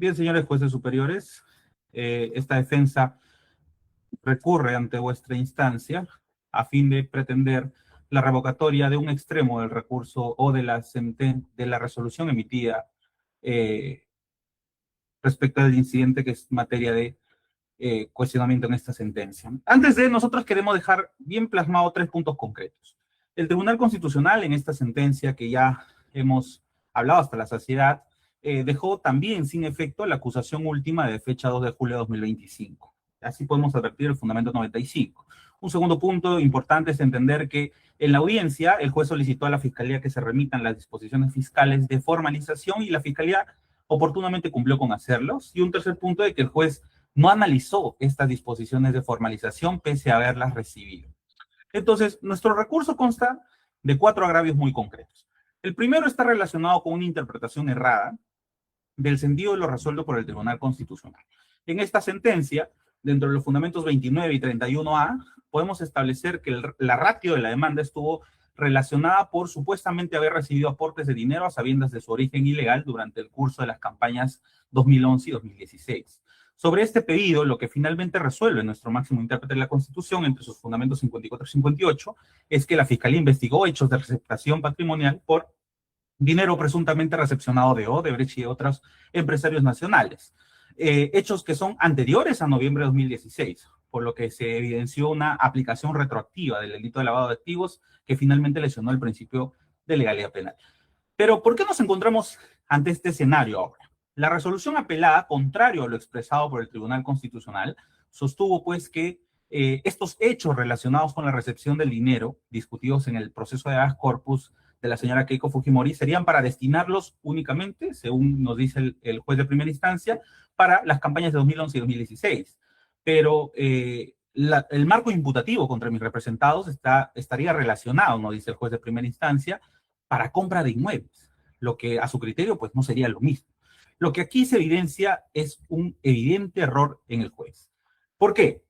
Bien, señores jueces superiores, esta defensa recurre ante vuestra instancia a fin de pretender la revocatoria de un extremo del recurso o de la resolución emitida respecto al incidente que es materia de cuestionamiento en esta sentencia. Antes de, nosotros queremos dejar bien plasmado 3 puntos concretos. El Tribunal Constitucional en esta sentencia que ya hemos hablado hasta la saciedad, dejó también sin efecto la acusación última de fecha 2 de julio de 2025. Así podemos advertir el fundamento 95. Un segundo punto importante es entender que en la audiencia el juez solicitó a la Fiscalía que se remitan las disposiciones fiscales de formalización y la Fiscalía oportunamente cumplió con hacerlos. Y un tercer punto de que el juez no analizó estas disposiciones de formalización pese a haberlas recibido. Entonces, nuestro recurso consta de 4 agravios muy concretos. El primero está relacionado con una interpretación errada del sentido de lo resuelto por el Tribunal Constitucional. En esta sentencia, dentro de los fundamentos 29 y 31A, podemos establecer que la ratio de la demanda estuvo relacionada por supuestamente haber recibido aportes de dinero a sabiendas de su origen ilegal durante el curso de las campañas 2011 y 2016. Sobre este pedido, lo que finalmente resuelve nuestro máximo intérprete de la Constitución, entre sus fundamentos 54 y 58, es que la Fiscalía investigó hechos de receptación patrimonial por dinero presuntamente recepcionado de Odebrecht y de otros empresarios nacionales. Hechos que son anteriores a noviembre de 2016, por lo que se evidenció una aplicación retroactiva del delito de lavado de activos que finalmente lesionó el principio de legalidad penal. Pero, ¿por qué nos encontramos ante este escenario ahora? La resolución apelada, contrario a lo expresado por el Tribunal Constitucional, sostuvo pues que estos hechos relacionados con la recepción del dinero discutidos en el proceso de habeas corpus de la señora Keiko Fujimori serían para destinarlos únicamente, según nos dice el juez de primera instancia, para las campañas de 2011 y 2016. Pero el marco imputativo contra mis representados estaría relacionado, nos dice el juez de primera instancia, para compra de inmuebles, lo que a su criterio pues no sería lo mismo. Lo que aquí se evidencia es un evidente error en el juez. ¿Por qué?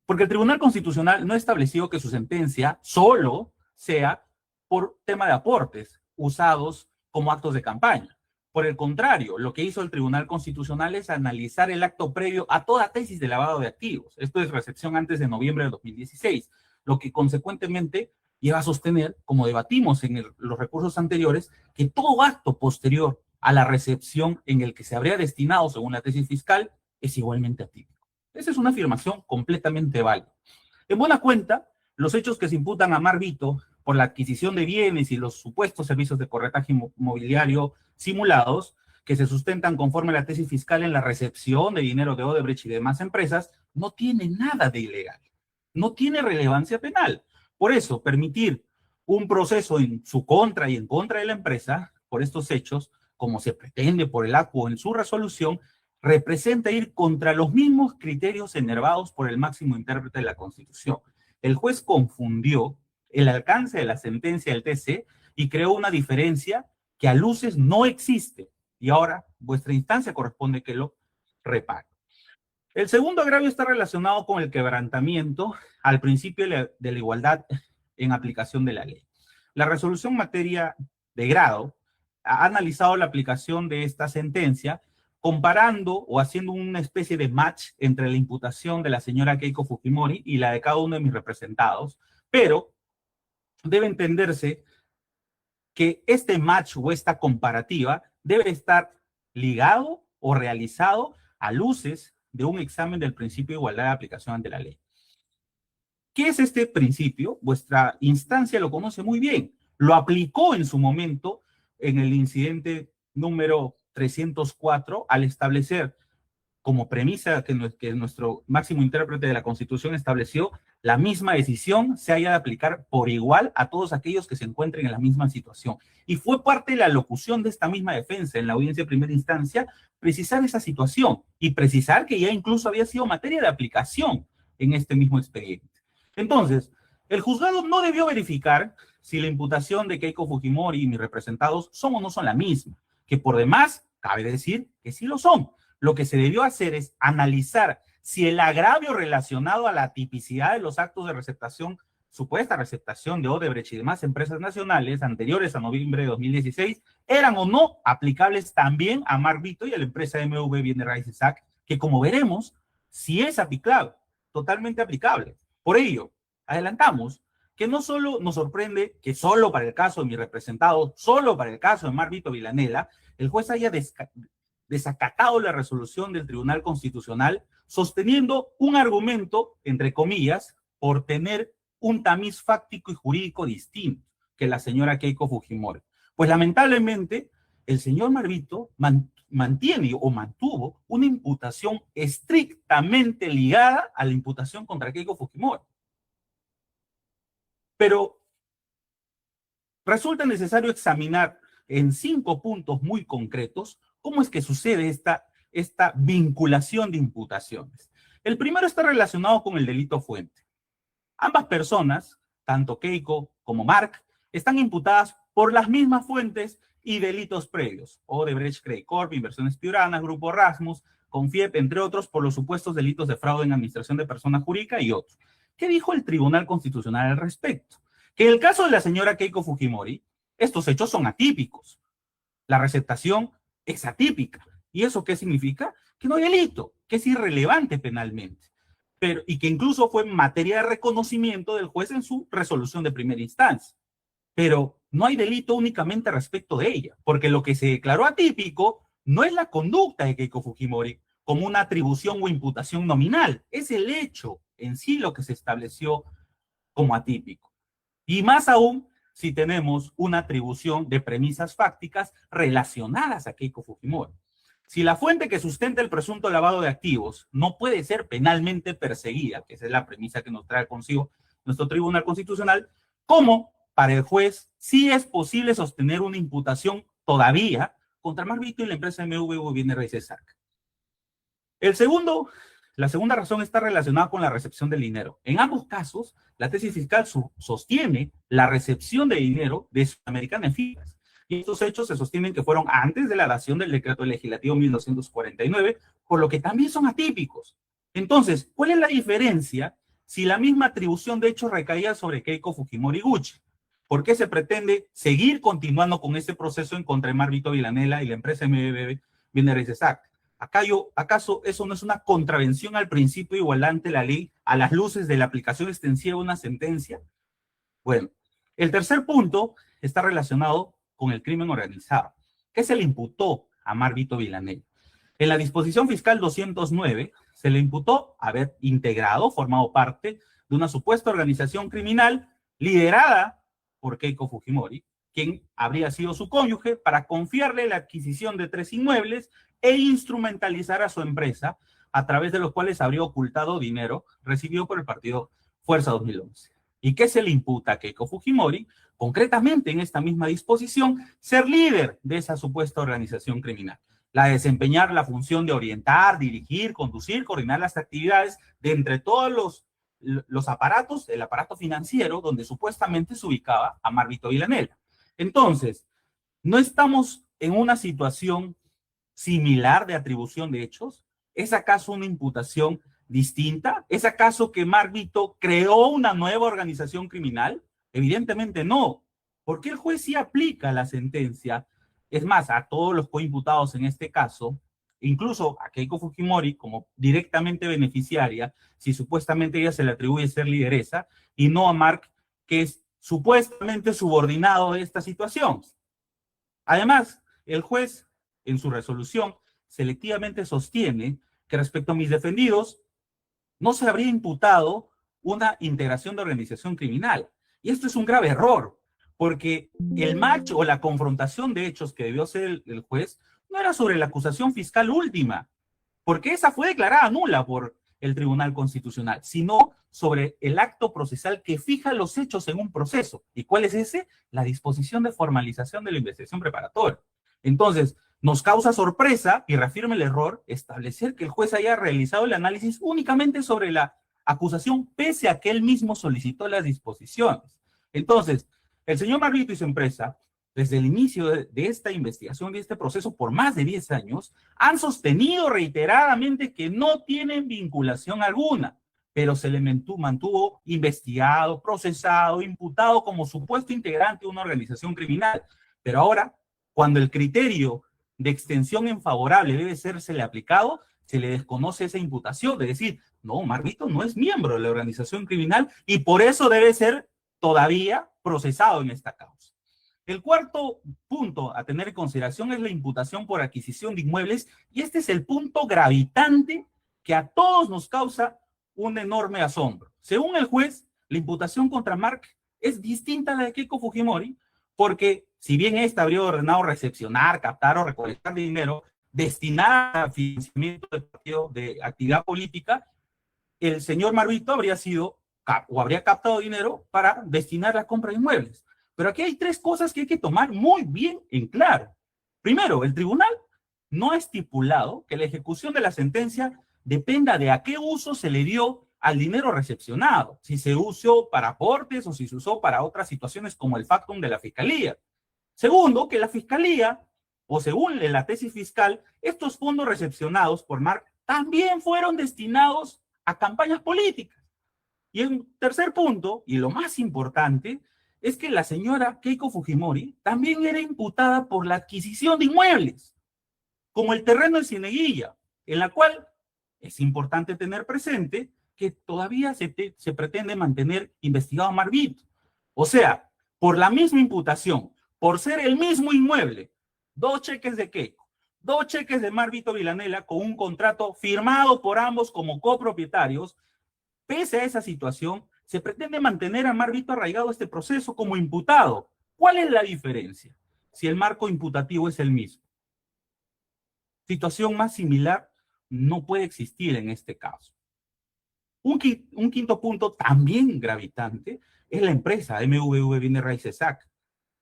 Porque el Tribunal Constitucional no estableció que su sentencia solo sea por tema de aportes usados como actos de campaña. Por el contrario, lo que hizo el Tribunal Constitucional es analizar el acto previo a toda tesis de lavado de activos. Esto es recepción antes de noviembre de 2016, lo que consecuentemente lleva a sostener, como debatimos en los recursos anteriores, que todo acto posterior a la recepción en el que se habría destinado, según la tesis fiscal, es igualmente atípico. Esa es una afirmación completamente válida. En buena cuenta, los hechos que se imputan a Mar Vito por la adquisición de bienes y los supuestos servicios de corretaje inmobiliario simulados, que se sustentan conforme a la tesis fiscal en la recepción de dinero de Odebrecht y demás empresas, no tiene nada de ilegal. No tiene relevancia penal. Por eso, permitir un proceso en su contra y en contra de la empresa por estos hechos, como se pretende por el ACU en su resolución, representa ir contra los mismos criterios enervados por el máximo intérprete de la Constitución. El juez confundió el alcance de la sentencia del TC y creó una diferencia que a luces no existe. Y ahora vuestra instancia corresponde que lo repare. El segundo agravio está relacionado con el quebrantamiento al principio de la igualdad en aplicación de la ley. La resolución en materia de grado ha analizado la aplicación de esta sentencia comparando o haciendo una especie de match entre la imputación de la señora Keiko Fujimori y la de cada uno de mis representados, pero debe entenderse que este match o esta comparativa debe estar ligado o realizado a luces de un examen del principio de igualdad de aplicación ante la ley. ¿Qué es este principio? Vuestra instancia lo conoce muy bien. Lo aplicó en su momento en el incidente número 304 al establecer como premisa que nuestro máximo intérprete de la Constitución estableció, la misma decisión se haya de aplicar por igual a todos aquellos que se encuentren en la misma situación. Y fue parte de la locución de esta misma defensa en la audiencia de primera instancia, precisar esa situación y precisar que ya incluso había sido materia de aplicación en este mismo expediente. Entonces, el juzgado no debió verificar si la imputación de Keiko Fujimori y mis representados son o no son la misma, que por demás, cabe decir que sí lo son. Lo que se debió hacer es analizar si el agravio relacionado a la tipicidad de los actos de receptación supuesta receptación de Odebrecht y demás empresas nacionales anteriores a noviembre de 2016 eran o no aplicables también a Mark Vito y a la empresa MV Bienes Raíces SAC, que como veremos, sí es aplicable, totalmente aplicable. Por ello, adelantamos que no solo nos sorprende que solo para el caso de mi representado, solo para el caso de Mark Vito Villanela, el juez haya desacatado la resolución del Tribunal Constitucional, sosteniendo un argumento, entre comillas, por tener un tamiz fáctico y jurídico distinto que la señora Keiko Fujimori. Pues lamentablemente, el señor Mark Vito mantiene o mantuvo una imputación estrictamente ligada a la imputación contra Keiko Fujimori. Pero resulta necesario examinar en 5 puntos muy concretos cómo es que sucede esta vinculación de imputaciones. El primero está relacionado con el delito fuente. Ambas personas, tanto Keiko como Mark, están imputadas por las mismas fuentes y delitos previos. Odebrecht, Credit Corp, Inversiones Piuranas, Grupo Rasmus, Confiep, entre otros, por los supuestos delitos de fraude en administración de persona jurídica y otros. ¿Qué dijo el Tribunal Constitucional al respecto? Que en el caso de la señora Keiko Fujimori, estos hechos son atípicos. La receptación es atípica. ¿Y eso qué significa? Que no hay delito, que es irrelevante penalmente. Y que incluso fue materia de reconocimiento del juez en su resolución de primera instancia. Pero no hay delito únicamente respecto de ella, porque lo que se declaró atípico no es la conducta de Keiko Fujimori como una atribución o imputación nominal, es el hecho en sí lo que se estableció como atípico. Y más aún si tenemos una atribución de premisas fácticas relacionadas a Keiko Fujimori. Si la fuente que sustenta el presunto lavado de activos no puede ser penalmente perseguida, que esa es la premisa que nos trae consigo nuestro Tribunal Constitucional, ¿cómo para el juez sí es posible sostener una imputación todavía contra Mark Vito y la empresa MV Bienes Raíces SAC? La segunda razón está relacionada con la recepción del dinero. En ambos casos, la tesis fiscal sostiene la recepción de dinero de Sudamericana en Figas. Y estos hechos se sostienen que fueron antes de la dación del decreto legislativo 1249, por lo que también son atípicos. Entonces, ¿cuál es la diferencia si la misma atribución de hechos recaía sobre Keiko Fujimori Gucci? ¿Por qué se pretende seguir continuando con este proceso en contra de Mark Vito Villanela y la empresa MBB Bienes Raíces SAC? ¿Acaso eso no es una contravención al principio de igualdad ante la ley a las luces de la aplicación extensiva de una sentencia? Bueno, el tercer punto está relacionado con el crimen organizado. ¿Qué se le imputó a Mark Vito Villanela? En la disposición fiscal 209 se le imputó haber formado parte de una supuesta organización criminal liderada por Keiko Fujimori, quien habría sido su cónyuge, para confiarle la adquisición de 3 inmuebles e instrumentalizar a su empresa, a través de los cuales habría ocultado dinero recibido por el partido Fuerza 2011. ¿Y qué se le imputa a Keiko Fujimori? Concretamente en esta misma disposición, ser líder de esa supuesta organización criminal. La de desempeñar la función de orientar, dirigir, conducir, coordinar las actividades de entre todos los aparatos, el aparato financiero, donde supuestamente se ubicaba a Mark Vito Villanela. Entonces, ¿no estamos en una situación similar de atribución de hechos? ¿Es acaso una imputación distinta? ¿Es acaso que Mark Vito creó una nueva organización criminal? Evidentemente no, porque el juez sí aplica la sentencia. Es más, a todos los coimputados en este caso, incluso a Keiko Fujimori como directamente beneficiaria, si supuestamente ella se le atribuye ser lideresa, y no a Mark, que es supuestamente subordinado de esta situación. Además, el juez, en su resolución, selectivamente sostiene que respecto a mis defendidos, no se habría imputado una integración de organización criminal. Y esto es un grave error, porque el match o la confrontación de hechos que debió hacer el juez no era sobre la acusación fiscal última, porque esa fue declarada nula por el Tribunal Constitucional, sino sobre el acto procesal que fija los hechos en un proceso. ¿Y cuál es ese? La disposición de formalización de la investigación preparatoria. Entonces, nos causa sorpresa, y reafirma el error, establecer que el juez haya realizado el análisis únicamente sobre la acusación, pese a que él mismo solicitó las disposiciones. Entonces, el señor Mark Vito y su empresa, desde el inicio de esta investigación, de este proceso, por más de 10 años, han sostenido reiteradamente que no tienen vinculación alguna. pero se le mantuvo investigado, procesado, imputado como supuesto integrante de una organización criminal. Pero ahora, cuando el criterio de extensión en favorable debe sérsele aplicado, se le desconoce esa imputación de decir, no, Marvito no es miembro de la organización criminal y por eso debe ser todavía procesado en esta causa. El cuarto punto a tener en consideración es la imputación por adquisición de inmuebles, y este es el punto gravitante que a todos nos causa un enorme asombro. Según el juez, la imputación contra Mark es distinta a la de Keiko Fujimori, porque si bien ésta habría ordenado recepcionar, captar o recolectar dinero destinado a financiamiento de actividad política, el señor Marvito habría sido o habría captado dinero para destinar a la compra de inmuebles. Pero aquí hay tres cosas que hay que tomar muy bien en claro. Primero, el tribunal no ha estipulado que la ejecución de la sentencia dependa de a qué uso se le dio al dinero recepcionado, si se usó para aportes o si se usó para otras situaciones como el factum de la fiscalía. Segundo, que la fiscalía, o según la tesis fiscal, estos fondos recepcionados por Mark también fueron destinados a campañas políticas. Y el tercer punto, y lo más importante, es que la señora Keiko Fujimori también era imputada por la adquisición de inmuebles, como el terreno de Cieneguilla, en la cual es importante tener presente que todavía se pretende mantener investigado a Marvito. O sea, por la misma imputación, por ser el mismo inmueble, 2 cheques de Keiko, 2 cheques de Marvito Villanela con un contrato firmado por ambos como copropietarios. Pese a esa situación, se pretende mantener a Marvito arraigado a este proceso como imputado. ¿Cuál es la diferencia? Si el marco imputativo es el mismo. Situación más similar no puede existir en este caso. Un quinto punto también gravitante es la empresa MVV Bienes Raíces SAC.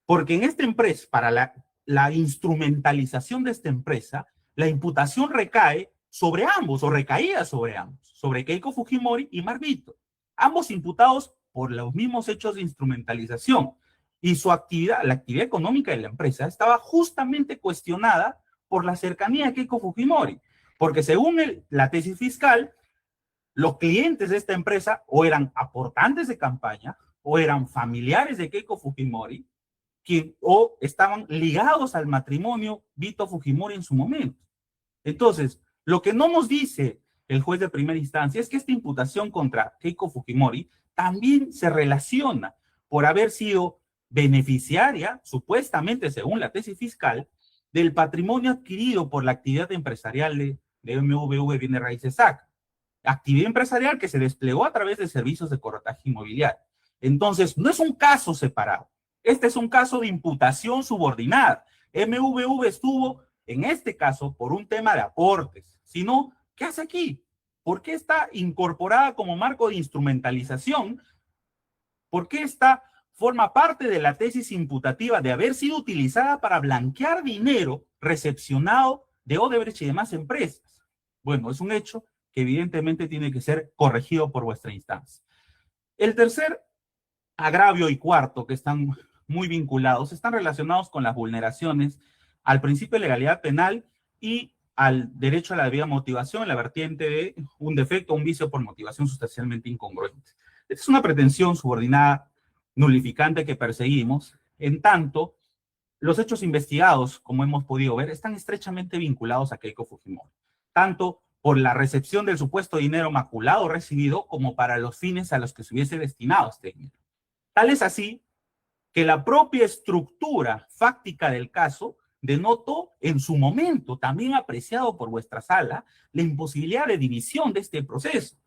Porque en esta empresa, para la instrumentalización de esta empresa, la imputación recae sobre ambos, o recaía sobre ambos, sobre Keiko Fujimori y Marvito, ambos imputados por los mismos hechos de instrumentalización. Y su actividad, la actividad económica de la empresa, estaba justamente cuestionada por la cercanía de Keiko Fujimori, porque según la tesis fiscal, los clientes de esta empresa o eran aportantes de campaña o eran familiares de Keiko Fujimori, o estaban ligados al matrimonio Vito Fujimori en su momento. Entonces, lo que no nos dice el juez de primera instancia es que esta imputación contra Keiko Fujimori también se relaciona por haber sido beneficiaria, supuestamente según la tesis fiscal, del patrimonio adquirido por la actividad empresarial de MVV Bienes Raíces SAC. Actividad empresarial que se desplegó a través de servicios de corretaje inmobiliario. Entonces, no es un caso separado. Este es un caso de imputación subordinada. MVV estuvo, en este caso, por un tema de aportes. Si no, ¿qué hace aquí? ¿Por qué está incorporada como marco de instrumentalización? ¿Por qué forma parte de la tesis imputativa de haber sido utilizada para blanquear dinero recepcionado de Odebrecht y demás empresas? Bueno, es un hecho que evidentemente tiene que ser corregido por vuestra instancia. El tercer agravio y cuarto, que están muy vinculados, están relacionados con las vulneraciones al principio de legalidad penal y al derecho a la debida motivación en la vertiente de un defecto o un vicio por motivación sustancialmente incongruente. Esta es una pretensión subordinada nulificante que perseguimos, en tanto los hechos investigados, como hemos podido ver, están estrechamente vinculados a Keiko Fujimori, tanto por la recepción del supuesto dinero maculado recibido como para los fines a los que se hubiese destinado este dinero. Tal es así que la propia estructura fáctica del caso denotó en su momento, también apreciado por vuestra sala, la imposibilidad de división de este proceso.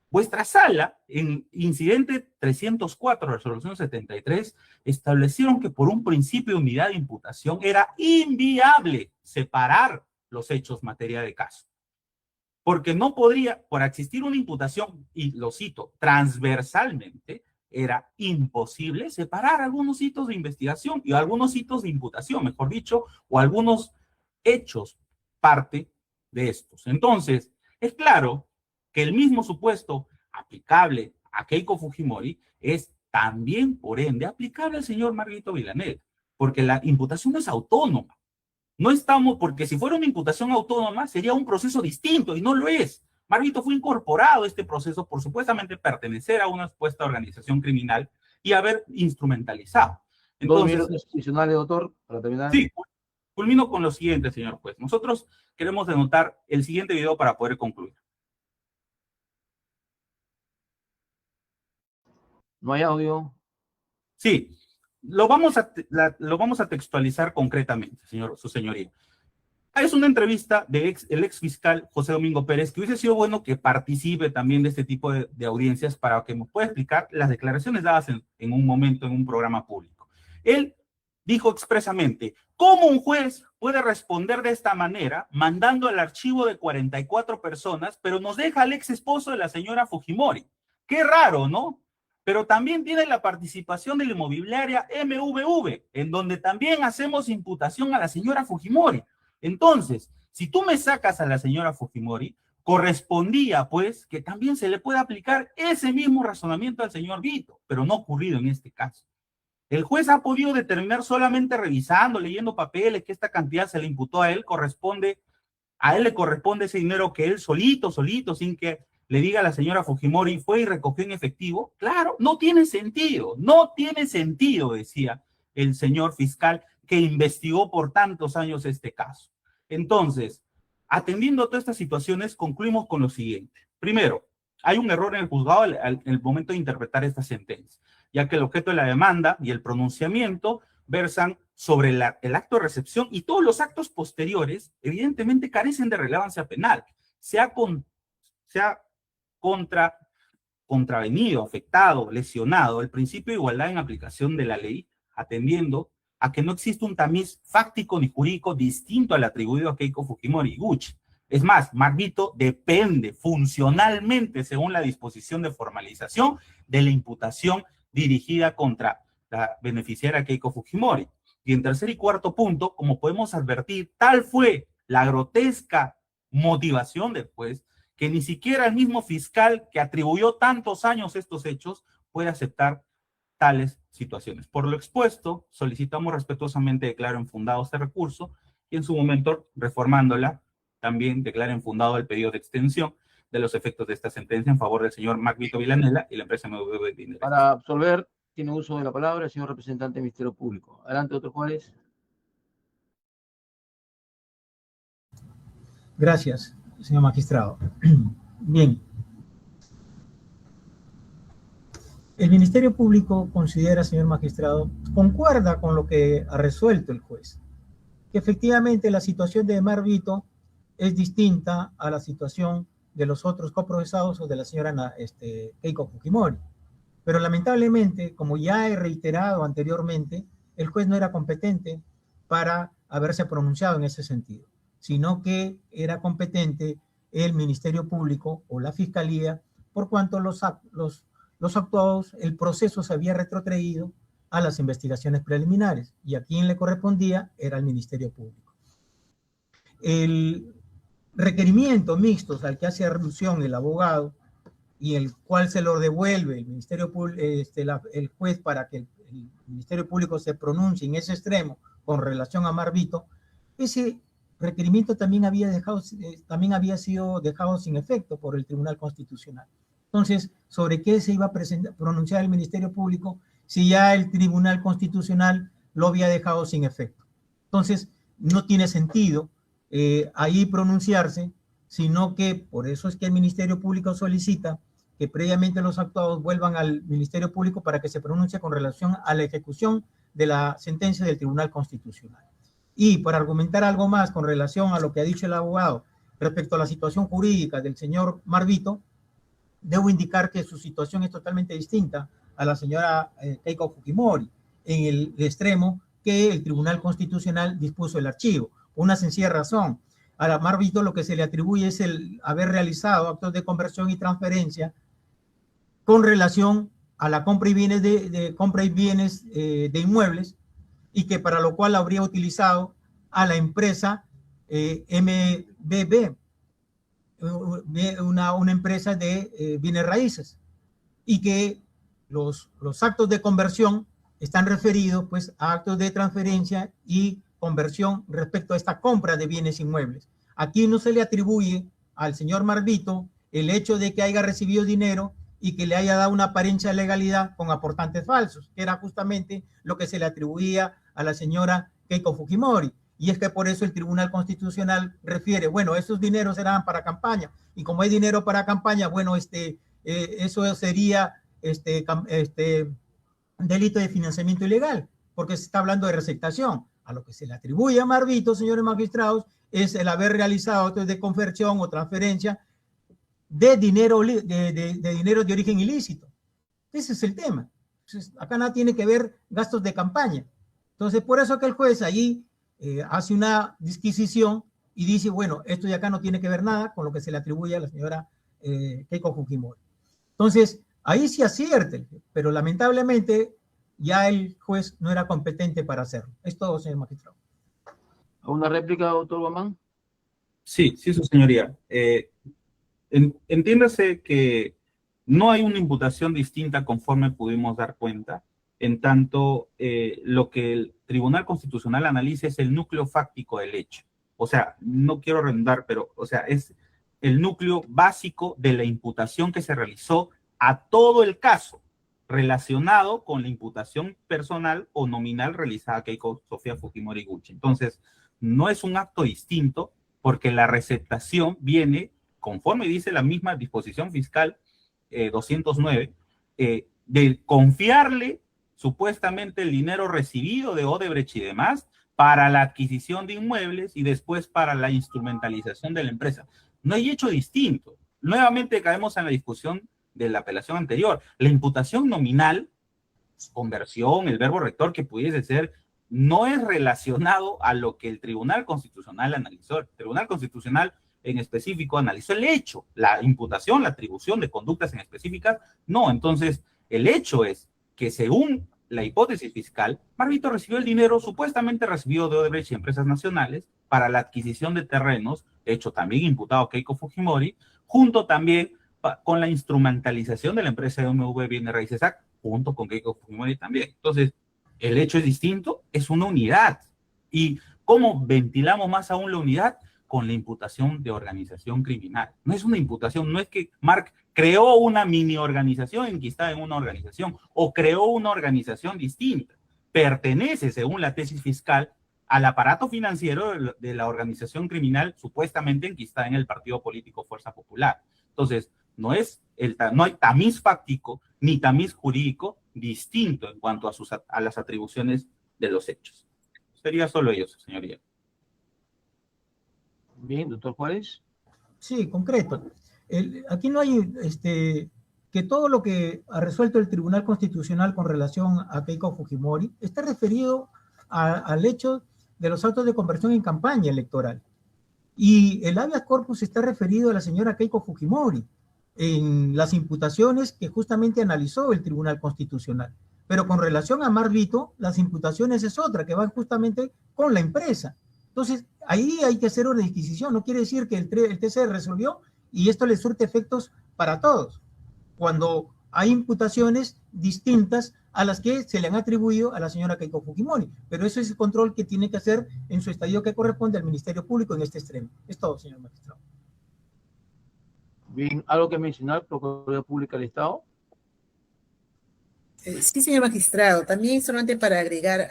Vuestra sala, en incidente 304, resolución 73, establecieron que por un principio de unidad de imputación era inviable separar los hechos materia de caso. Porque no podría, por existir una imputación, y lo cito, transversalmente, era imposible separar algunos hitos de investigación y algunos hitos de imputación, mejor dicho, o algunos hechos parte de estos. Entonces, es claro que el mismo supuesto aplicable a Keiko Fujimori es también, por ende, aplicable al señor Marvito Villanela, porque la imputación es autónoma. No estamos, porque si fuera una imputación autónoma sería un proceso distinto y no lo es. Marvito fue incorporado a este proceso por supuestamente pertenecer a una supuesta organización criminal y haber instrumentalizado. Entonces, 2 minutos adicionales, doctor, para terminar. Sí, culmino con lo siguiente, señor juez. Nosotros queremos denotar el siguiente video para poder concluir. ¿No hay audio? Sí, lo vamos a textualizar concretamente, su señoría. Es una entrevista del ex fiscal José Domingo Pérez, que hubiese sido bueno que participe también de este tipo de audiencias para que nos pueda explicar las declaraciones dadas en un momento en un programa público. Él dijo expresamente, ¿cómo un juez puede responder de esta manera mandando el archivo de 44 personas, pero nos deja al ex esposo de la señora Fujimori? Qué raro, ¿no? Pero también tiene la participación de la inmobiliaria MVV, en donde también hacemos imputación a la señora Fujimori. Entonces, si tú me sacas a la señora Fujimori, correspondía, pues, que también se le puede aplicar ese mismo razonamiento al señor Vito, pero no ha ocurrido en este caso. El juez ha podido determinar solamente revisando, leyendo papeles, que esta cantidad se le imputó a él le corresponde ese dinero que él solito, sin que le diga a la señora Fujimori, fue y recogió en efectivo. Claro, no tiene sentido, decía el señor fiscal que investigó por tantos años este caso. Entonces, atendiendo a todas estas situaciones, concluimos con lo siguiente. Primero, hay un error en el juzgado en el momento de interpretar esta sentencia, ya que el objeto de la demanda y el pronunciamiento versan sobre el acto de recepción y todos los actos posteriores, evidentemente carecen de relevancia penal. Se ha contravenido, afectado, lesionado el principio de igualdad en aplicación de la ley, atendiendo a que no existe un tamiz fáctico ni jurídico distinto al atribuido a Keiko Fujimori y Gucci. Es más, Marvito depende funcionalmente, según la disposición de formalización, de la imputación dirigida contra la beneficiaria Keiko Fujimori. Y en tercer y cuarto punto, como podemos advertir, tal fue la grotesca motivación del juez que ni siquiera el mismo fiscal que atribuyó tantos años estos hechos puede aceptar tales situaciones. Por lo expuesto, solicitamos respetuosamente declaren fundado este recurso y en su momento, reformándola, también declaren fundado el pedido de extensión de los efectos de esta sentencia en favor del señor Marvito Villanela y la empresa MVV Dinero. Para absolver, tiene uso de la palabra el señor representante del Ministerio Público. Adelante, doctor Juárez. Gracias, señor magistrado. Bien. El Ministerio Público considera, señor magistrado, concuerda con lo que ha resuelto el juez, que efectivamente la situación de Marvito es distinta a la situación de los otros coprocesados o de la señora Keiko Fujimori. Pero lamentablemente, como ya he reiterado anteriormente, el juez no era competente para haberse pronunciado en ese sentido, sino que era competente el Ministerio Público o la Fiscalía, por cuanto los actuados, el proceso se había retrotraído a las investigaciones preliminares y a quien le correspondía era el Ministerio Público. El requerimiento mixto al que hace alusión el abogado y el cual se lo devuelve el Ministerio Público, el juez para que el Ministerio Público se pronuncie en ese extremo con relación a Marvito, ese requerimiento también había sido dejado sin efecto por el Tribunal Constitucional. Entonces, ¿sobre qué se iba a pronunciar el Ministerio Público si ya el Tribunal Constitucional lo había dejado sin efecto? Entonces, no tiene sentido ahí pronunciarse, sino que por eso es que el Ministerio Público solicita que previamente los actuados vuelvan al Ministerio Público para que se pronuncie con relación a la ejecución de la sentencia del Tribunal Constitucional. Y para argumentar algo más con relación a lo que ha dicho el abogado respecto a la situación jurídica del señor Marvito, debo indicar que su situación es totalmente distinta a la señora Keiko Fujimori, en el extremo que el Tribunal Constitucional dispuso el archivo. Una sencilla razón. A la Marvito lo que se le atribuye es el haber realizado actos de conversión y transferencia con relación a la compra y bienes de inmuebles, y que para lo cual habría utilizado a la empresa MBB, una empresa de bienes raíces, y que los actos de conversión están referidos pues a actos de transferencia y conversión respecto a esta compra de bienes inmuebles. Aquí no se le atribuye al señor Marvito el hecho de que haya recibido dinero y que le haya dado una apariencia de legalidad con aportantes falsos, que era justamente lo que se le atribuía a la señora Keiko Fujimori. Y es que por eso el Tribunal Constitucional refiere, bueno, esos dineros eran para campaña, y como hay dinero para campaña, bueno, eso sería delito de financiamiento ilegal, porque se está hablando de receptación. A lo que se le atribuye a Marvito, señores magistrados, es el haber realizado de conversión o transferencia de dinero de origen ilícito. Ese es el tema. Entonces, acá nada tiene que ver gastos de campaña. Entonces, por eso que el juez allí hace una disquisición y dice, bueno, esto de acá no tiene que ver nada con lo que se le atribuye a la señora Keiko Fujimori. Entonces, ahí sí acierte, pero lamentablemente ya el juez no era competente para hacerlo. Es todo, señor magistrado. ¿Alguna réplica, doctor Guamán? Sí, sí, su señoría. Entiéndase que no hay una imputación distinta conforme pudimos dar cuenta, en tanto lo que el Tribunal Constitucional analiza es el núcleo fáctico del hecho. O sea, no quiero redundar, pero, o sea, es el núcleo básico de la imputación que se realizó a todo el caso relacionado con la imputación personal o nominal realizada a Keiko Sofía Fujimori Gucci. Entonces, no es un acto distinto porque la receptación viene, conforme dice la misma disposición fiscal 209, de confiarle supuestamente el dinero recibido de Odebrecht y demás para la adquisición de inmuebles y después para la instrumentalización de la empresa. No hay hecho distinto. Nuevamente caemos en la discusión de la apelación anterior. La imputación nominal, conversión, el verbo rector que pudiese ser, no es relacionado a lo que el Tribunal Constitucional analizó. El Tribunal Constitucional en específico analizó el hecho, la imputación, la atribución de conductas en específicas, no. Entonces, el hecho es que según la hipótesis fiscal, Marvito recibió el dinero supuestamente recibido de Odebrecht y empresas nacionales para la adquisición de terrenos, de hecho también imputado a Keiko Fujimori, junto también con la instrumentalización de la empresa de MV Bienes Raíces AC, junto con Keiko Fujimori también. Entonces, el hecho es distinto, es una unidad. ¿Y cómo ventilamos más aún la unidad? Con la imputación de organización criminal. No es una imputación, no es que Mark creó una mini organización enquistada en una organización o creó una organización distinta. Pertenece, según la tesis fiscal, al aparato financiero de la organización criminal supuestamente enquistada en el partido político Fuerza Popular. Entonces, no hay tamiz fáctico ni tamiz jurídico distinto en cuanto a las atribuciones de los hechos. Sería solo ello, señoría. Bien, doctor Juárez. Sí, concreto. Aquí no hay que todo lo que ha resuelto el Tribunal Constitucional con relación a Keiko Fujimori está referido al hecho de los actos de conversión en campaña electoral. Y el habeas corpus está referido a la señora Keiko Fujimori en las imputaciones que justamente analizó el Tribunal Constitucional. Pero con relación a Marvito, las imputaciones es otra, que van justamente con la empresa. Entonces, ahí hay que hacer una disquisición. No quiere decir que el TC resolvió y esto le surte efectos para todos. Cuando hay imputaciones distintas a las que se le han atribuido a la señora Keiko Fujimori. Pero eso es el control que tiene que hacer en su estadio que corresponde al Ministerio Público en este extremo. Es todo, señor magistrado. Bien, ¿algo que mencionar, Procuraduría Pública del Estado? Sí, señor magistrado, también solamente para agregar,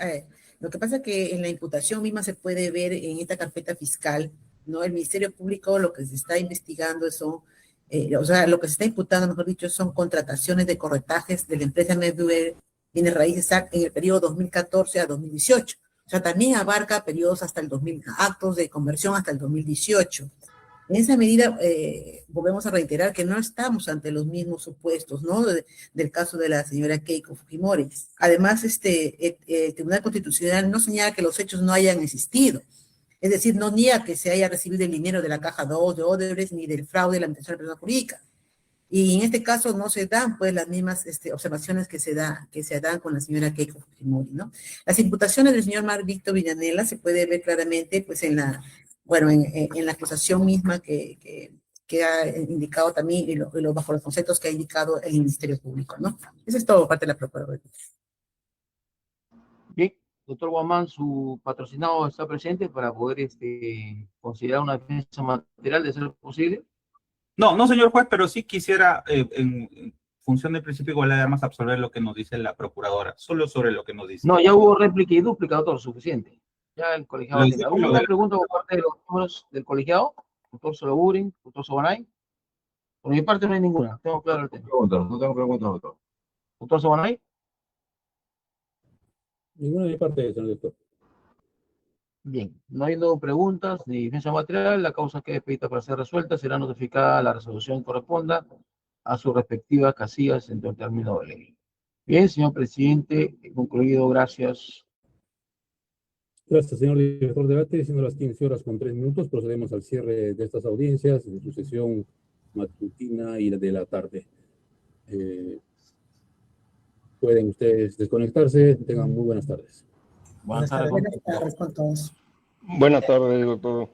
lo que pasa que en la imputación misma se puede ver en esta carpeta fiscal, ¿no? El Ministerio Público lo que se está investigando son, o sea, lo que se está imputando, mejor dicho, son contrataciones de corretajes de la empresa MBV Bienes Raíces en el periodo 2014 a 2018. O sea, también abarca periodos hasta el 2000, actos de conversión hasta el 2018. En esa medida, volvemos a reiterar que no estamos ante los mismos supuestos, ¿no? Del caso de la señora Keiko Fujimori. Además, el Tribunal Constitucional no señala que los hechos no hayan existido. Es decir, no niega que se haya recibido el dinero de la Caja 2 de Odebrecht ni del fraude de la administración de la persona jurídica. Y en este caso no se dan, pues, las mismas observaciones que se dan con la señora Keiko Fujimori, ¿no? Las imputaciones del señor Marvito Villanela se puede ver claramente, pues, en la acusación misma que ha indicado también y bajo los conceptos que ha indicado el Ministerio Público, ¿no? Eso es todo parte de la Procuraduría. Bien, doctor Guamán, su patrocinado está presente para poder considerar una defensa material de ser posible. No, señor juez, pero sí quisiera, en función del principio de igualdad de armas, absolver lo que nos dice la procuradora, solo sobre lo que nos dice. No, ya hubo réplica y dúplica, doctor, suficiente. Ya el colegiado Lo tiene. dice, ¿Alguna lo- pregunta por parte de los miembros del colegiado? Doctor Soloburin, doctor Sobanay. Por mi parte no hay ninguna, tengo claro el tema. No tengo preguntas, doctor. Doctor Sobanay. Ninguna de mi parte, señor doctor. Bien, no habiendo preguntas ni defensa material, la causa que expedita para ser resuelta será notificada, la resolución corresponda a sus respectivas casillas dentro del término de ley. Bien, señor presidente, he concluido, gracias. Gracias, señor director de debate. Siendo las 15:03, procedemos al cierre de estas audiencias, de su sesión matutina y de la tarde. Pueden ustedes desconectarse. Tengan muy buenas tardes. Buenas tardes. Buenas tardes con todos. Buenas tardes, doctor.